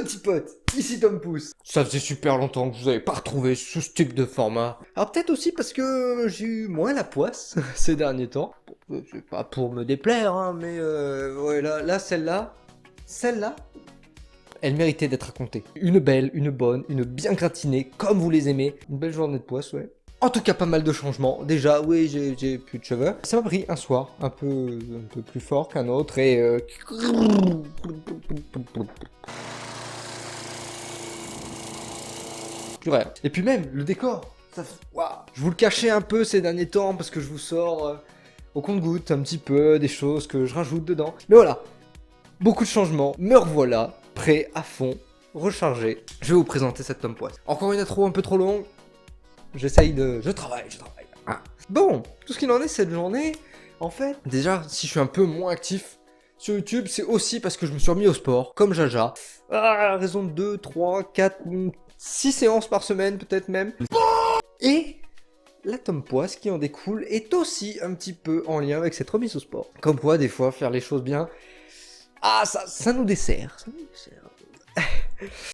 petits potes, ici Tom Pouce. Ça faisait super longtemps que je vous avais pas retrouvé sous ce type de format. Alors peut-être aussi parce que j'ai eu moins la poisse ces derniers temps. Bon, c'est pas pour me déplaire, hein, mais ouais, là celle-là, elle méritait d'être racontée. Une belle, une bonne, une bien gratinée, comme vous les aimez. Une belle journée de poisse, ouais. En tout cas, pas mal de changements. Déjà, oui, j'ai plus de cheveux. Ça m'a pris un soir, un peu plus fort qu'un autre, et plus rien. Et puis même, le décor. Waouh. Je vous le cachais un peu ces derniers temps, parce que je vous sors au compte-gouttes un petit peu des choses que je rajoute dedans. Mais voilà, beaucoup de changements. Me revoilà, prêt à fond, rechargé. Je vais vous présenter cette Tom Poisse. Encore une intro un peu trop longue. Je travaille. Ah. Bon, tout ce qu'il en est cette journée, en fait, déjà, si je suis un peu moins actif sur YouTube, c'est aussi parce que je me suis remis au sport, comme Jaja. À raison de 2, 3, 4, 6 séances par semaine, peut-être même. Et la Tom Poisse qui en découle est aussi un petit peu en lien avec cette remise au sport. Comme quoi, des fois, faire les choses bien, ça nous dessert. Ça nous dessert.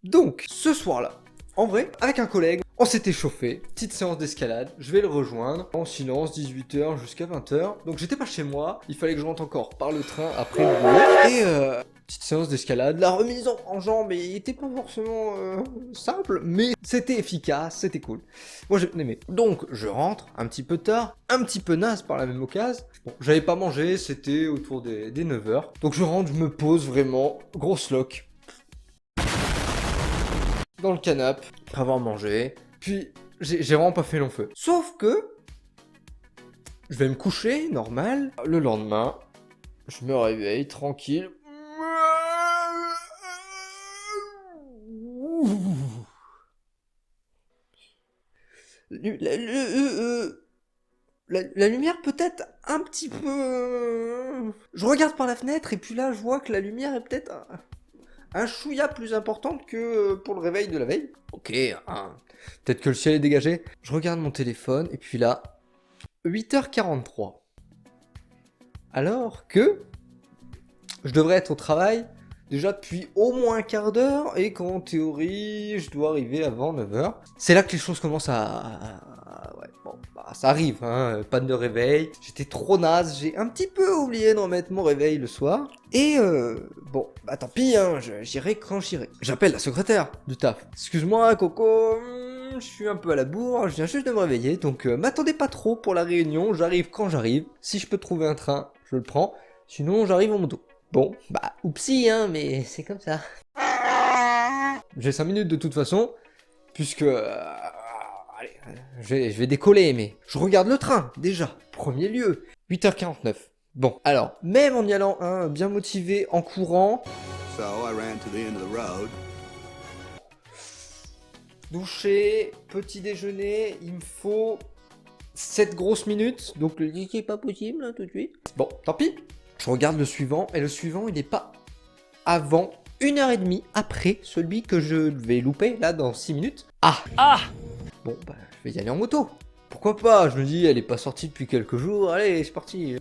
Donc, ce soir-là, en vrai, avec un collègue, on s'était chauffé, petite séance d'escalade, je vais le rejoindre, en silence, 18h jusqu'à 20h. Donc j'étais pas chez moi, il fallait que je rentre encore par le train après le boulot. Et petite séance d'escalade, la remise en jambes, il était pas forcément simple, mais c'était efficace, c'était cool. Moi j'ai bien aimé. Donc je rentre, un petit peu tard, un petit peu naze par la même occasion. Bon, j'avais pas mangé, c'était autour des 9h. Donc je rentre, je me pose vraiment, grosse loque dans le canapé, après avoir mangé. Puis, j'ai vraiment pas fait long feu. Sauf que, je vais me coucher, normal. Le lendemain, je me réveille, tranquille. La lumière peut-être un petit peu... Je regarde par la fenêtre et puis là, je vois que la lumière est peut-être un chouïa plus importante que pour le réveil de la veille. Ok, hein. Peut-être que le ciel est dégagé. Je regarde mon téléphone et puis là, 8h43. Alors que je devrais être au travail déjà depuis au moins un quart d'heure et qu'en théorie, je dois arriver avant 9h. C'est là que les choses commencent ouais, bon, bah, ça arrive, hein, panne de réveil. J'étais trop naze, j'ai un petit peu oublié de remettre mon réveil le soir. Et bon, bah tant pis, hein, j'irai quand j'irai. J'appelle la secrétaire du taf. Excuse-moi, Coco, je suis un peu à la bourre, je viens juste de me réveiller, donc m'attendez pas trop pour la réunion, j'arrive quand j'arrive. Si je peux trouver un train, je le prends, sinon j'arrive en moto. Bon, bah, oupsie, hein, mais c'est comme ça. J'ai 5 minutes de toute façon, puisque... allez, je vais décoller, mais... Je regarde le train, déjà, premier lieu. 8h49. Bon, alors, même en y allant, hein, bien motivé, en courant... So I ran to the end of the road. Douché, petit déjeuner, il me faut 7 grosses minutes, donc le dit est pas possible, hein, tout de suite. Bon, tant pis. Je regarde le suivant, et le suivant, il est pas avant 1h30 après celui que je vais louper, là, dans 6 minutes. Ah. Bon, bah, je vais y aller en moto. Pourquoi pas? Je me dis, elle est pas sortie depuis quelques jours, allez, c'est parti.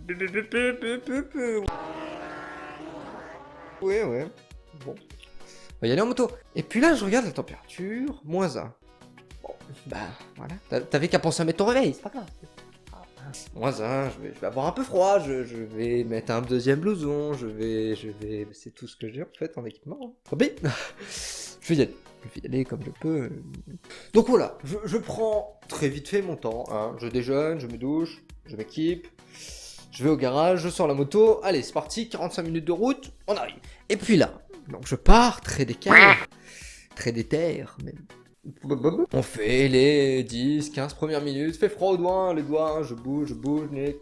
Ouais. Bon. On va y aller en moto. Et puis là, je regarde la température, -1. Bon, bah, voilà. T'avais qu'à penser à mettre ton réveil, c'est pas grave. -1, je vais avoir un peu froid, je vais mettre un deuxième blouson, c'est tout ce que j'ai en fait en équipement. Tant pis. Je vais y aller comme je peux. Donc voilà, je prends très vite fait mon temps, hein. Je déjeune, je me douche, je m'équipe, je vais au garage, je sors la moto, allez c'est parti, 45 minutes de route, on arrive. Et puis là, donc je pars très décalé, très déter même. On fait les 10, 15 premières minutes, fait froid aux doigts, les doigts, hein, je bouge, net.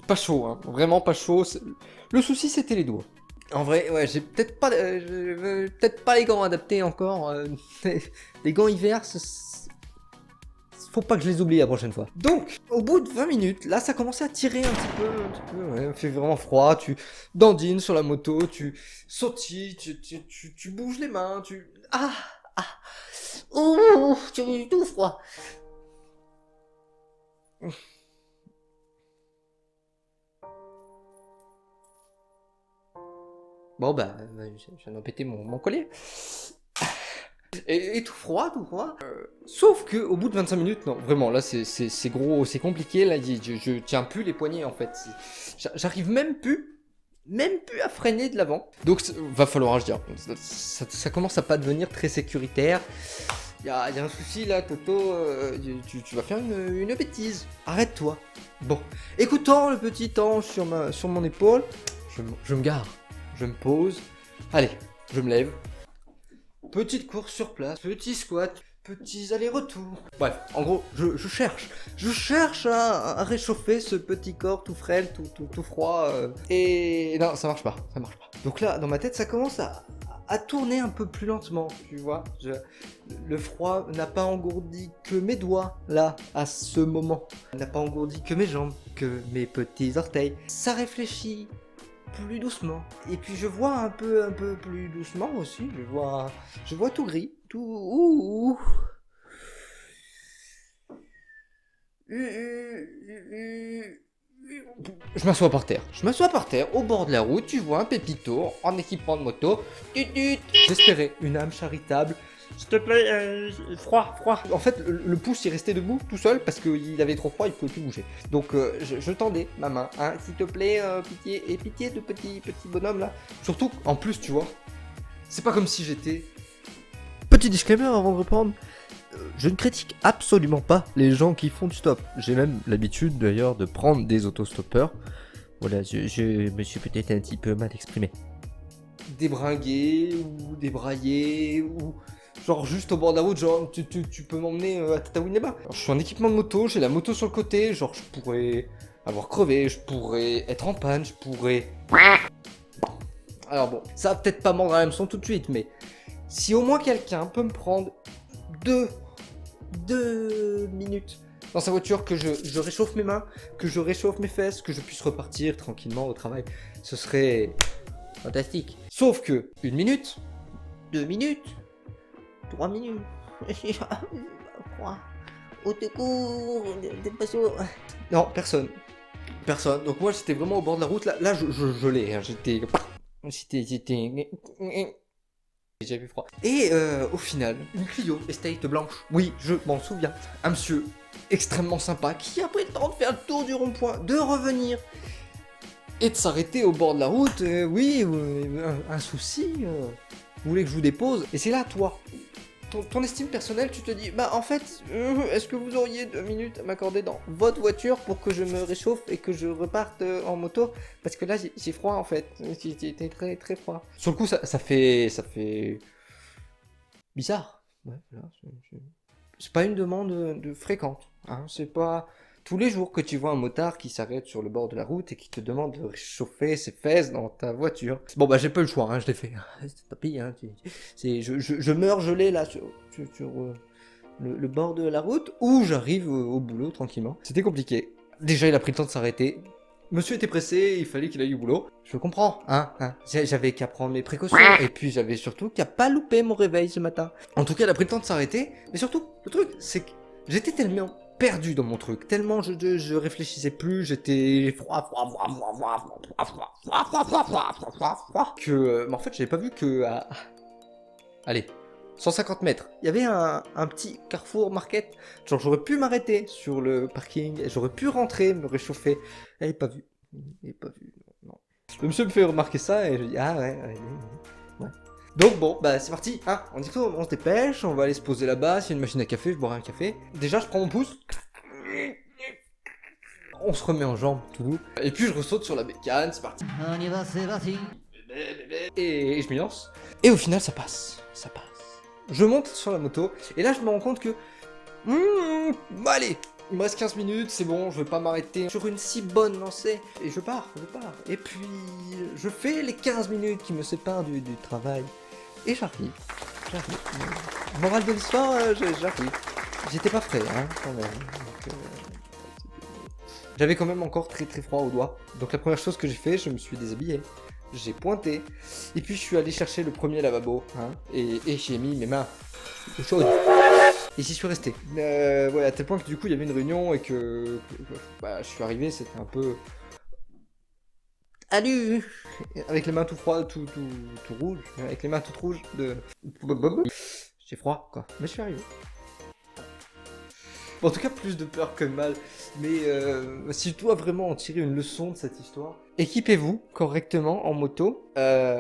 Pas chaud, hein, vraiment pas chaud. Le souci c'était les doigts. En vrai, ouais, j'ai peut-être pas les gants adaptés encore. Les gants hiver, faut pas que je les oublie la prochaine fois. Donc, au bout de 20 minutes, là ça commençait à tirer un petit peu, ouais, il fait vraiment froid, tu dandines sur la moto, tu sautilles, tu bouges les mains, Ah. Oh, tu as tout froid. Bon bah, je viens d'empêter mon collier. Et tout froid, tout froid. Sauf que au bout de 25 minutes, non, vraiment, là c'est gros, c'est compliqué, là je tiens plus les poignets en fait. J'arrive même plus à freiner de l'avant. Donc va falloir agir. Ça commence à pas devenir très sécuritaire. Y a un souci là, Toto, tu vas faire une bêtise. Arrête-toi. Bon, écoutant le petit ange sur mon épaule, je me gare, je me pose. Allez, je me lève. Petite course sur place, petit squat, petits allers-retours. Bref, en gros, je cherche à réchauffer ce petit corps tout frêle, tout froid. Et non, ça marche pas. Donc là, dans ma tête, ça commence à tourner un peu plus lentement, tu vois. Le froid n'a pas engourdi que mes doigts, là, à ce moment. N'a pas engourdi que mes jambes, que mes petits orteils. Ça réfléchit plus doucement. Et puis je vois un peu plus doucement aussi. Je vois tout gris, tout. Je m'assois par terre. Au bord de la route. Tu vois un pépito en équipement de moto. J'espérais une âme charitable. S'il te plaît, froid. En fait, le pouce il restait debout tout seul parce qu'il avait trop froid, il pouvait plus bouger. Donc je tendais ma main, hein, s'il te plaît, pitié de petit bonhomme là. Surtout, en plus, tu vois, c'est pas comme si j'étais. Petit disclaimer avant de reprendre. Je ne critique absolument pas les gens qui font du stop. J'ai même l'habitude d'ailleurs de prendre des autostoppeurs. Voilà, je me suis peut-être un petit peu mal exprimé. Débringué ou débraillé ou genre juste au bord de la route, genre tu peux m'emmener à Tataouine-les-Bains. Je suis en équipement de moto, j'ai la moto sur le côté, genre je pourrais avoir crevé, je pourrais être en panne, je pourrais... Alors bon, ça va peut-être pas mordre à l'hameçon tout de suite, mais si au moins quelqu'un peut me prendre deux minutes dans sa voiture, que je réchauffe mes mains, que je réchauffe mes fesses, que je puisse repartir tranquillement au travail, ce serait fantastique. Sauf que 1 minute, 2 minutes, 3 minutes, au secours, des patients. Non, personne. Donc moi j'étais vraiment au bord de la route, là je l'ai, hein. J'étais... J'avais froid. Et au final, une Clio Estate blanche. Oui, je m'en souviens. Un monsieur extrêmement sympa qui a pris le temps de faire le tour du rond-point, de revenir et de s'arrêter au bord de la route. Oui, un souci. Vous voulez que je vous dépose? Et c'est là, toi, ton estime personnelle, tu te dis, bah en fait, est-ce que vous auriez 2 minutes à m'accorder dans votre voiture pour que je me réchauffe et que je reparte en moto? Parce que là, j'ai froid en fait. J'ai très très froid. Sur le coup, ça fait bizarre. Ouais, voilà, c'est pas une demande de fréquente. Hein. C'est pas tous les jours que tu vois un motard qui s'arrête sur le bord de la route et qui te demande de réchauffer ses fesses dans ta voiture. Bon bah j'ai pas eu le choix, hein, je l'ai fait. Tant pis, hein, je meurs gelé là sur le bord de la route ou j'arrive au boulot tranquillement. C'était compliqué. Déjà il a pris le temps de s'arrêter. Monsieur était pressé, il fallait qu'il aille au boulot. Je comprends, hein. J'avais qu'à prendre mes précautions et puis j'avais surtout qu'à pas louper mon réveil ce matin. En tout cas, il a pris le temps de s'arrêter. Mais surtout, le truc, c'est que j'étais tellement perdu dans mon truc, tellement je réfléchissais plus, j'étais froid, que, en fait, j'avais pas vu que allez, 150 mètres, il y avait un petit carrefour market. Genre, j'aurais pu m'arrêter sur le parking, et j'aurais pu rentrer, me réchauffer. Il pas vu. Non. Le monsieur me fait remarquer ça, et je dis, ah ouais. Donc bon, bah c'est parti, hein, on se dépêche, on va aller se poser là-bas, s'il y a une machine à café, je boirai un café. Déjà, je prends mon pouce. On se remet en jambe, tout doux. Et puis je ressaute sur la bécane, c'est parti. On y va, c'est parti. Et je m'y lance. Et au final, ça passe. Je monte sur la moto, et là je me rends compte que... allez, il me reste 15 minutes, c'est bon, je vais pas m'arrêter sur une si bonne lancée. Et je pars. Et puis, je fais les 15 minutes qui me séparent du travail. Et j'arrive. Morale de l'histoire, j'arrive. J'étais pas prêt, hein, quand même. Donc, j'avais quand même encore très très froid aux doigts. Donc la première chose que j'ai fait, je me suis déshabillé. J'ai pointé, et puis je suis allé chercher le premier lavabo, hein, et j'ai mis mes mains chaudes. Et j'y suis resté. Ouais, à tel point que du coup il y avait une réunion et que bah, je suis arrivé, c'était un peu... Salut. Avec les mains tout froides, tout rouges, avec les mains toutes rouges de... j'ai froid, quoi. Mais je suis arrivé. Bon, en tout cas, plus de peur que de mal. Mais si je dois vraiment en tirer une leçon de cette histoire, équipez-vous correctement en moto.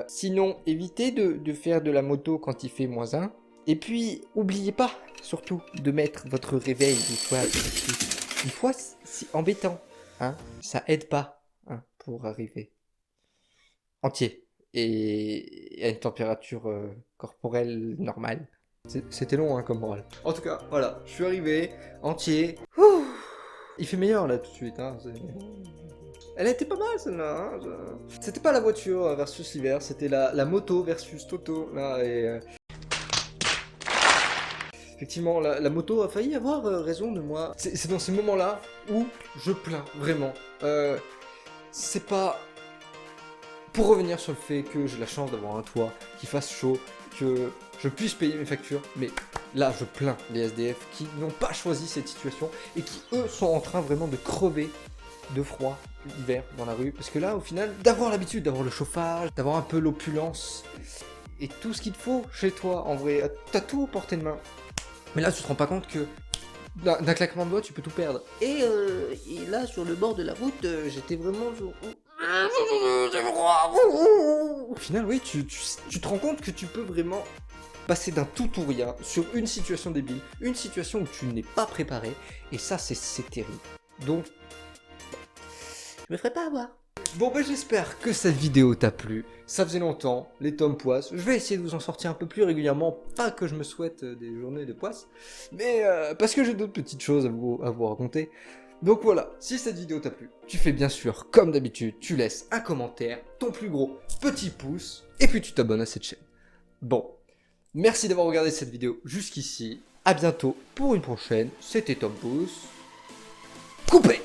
Sinon, évitez de faire de la moto quand il fait -1. Et puis, oubliez pas, surtout, de mettre votre réveil du soir. Une fois, c'est embêtant. Hein, ça aide pas pour arriver entier et à une température corporelle normale. C'était long comme morale. En tout cas, voilà, je suis arrivé entier. Ouh, il fait meilleur là tout de suite. Elle était pas mal celle-là. C'était pas la voiture versus l'hiver, c'était la moto versus Toto. Là, et, effectivement, la moto a failli avoir raison de moi. C'est dans ces moments-là où je plains, vraiment. C'est pas... Pour revenir sur le fait que j'ai la chance d'avoir un toit, qu'il fasse chaud, que je puisse payer mes factures, mais là je plains les SDF qui n'ont pas choisi cette situation et qui eux sont en train vraiment de crever de froid l'hiver dans la rue. Parce que là au final, d'avoir l'habitude d'avoir le chauffage, d'avoir un peu l'opulence et tout ce qu'il te faut chez toi, en vrai, t'as tout à portée de main. Mais là tu te rends pas compte que d'un claquement de doigts tu peux tout perdre. Et là sur le bord de la route, j'étais vraiment... Au final, oui, tu te rends compte que tu peux vraiment passer d'un tout ou rien sur une situation débile, une situation où tu n'es pas préparé, et ça, c'est terrible. Donc, je me ferai pas avoir. Bon, bah j'espère que cette vidéo t'a plu. Ça faisait longtemps, les tomes poisses. Je vais essayer de vous en sortir un peu plus régulièrement, pas que je me souhaite des journées de poisses, mais parce que j'ai d'autres petites choses à vous raconter. Donc voilà, si cette vidéo t'a plu, tu fais bien sûr comme d'habitude, tu laisses un commentaire, ton plus gros petit pouce, et puis tu t'abonnes à cette chaîne. Bon, merci d'avoir regardé cette vidéo jusqu'ici, à bientôt pour une prochaine, c'était Tom Pouce, coupé!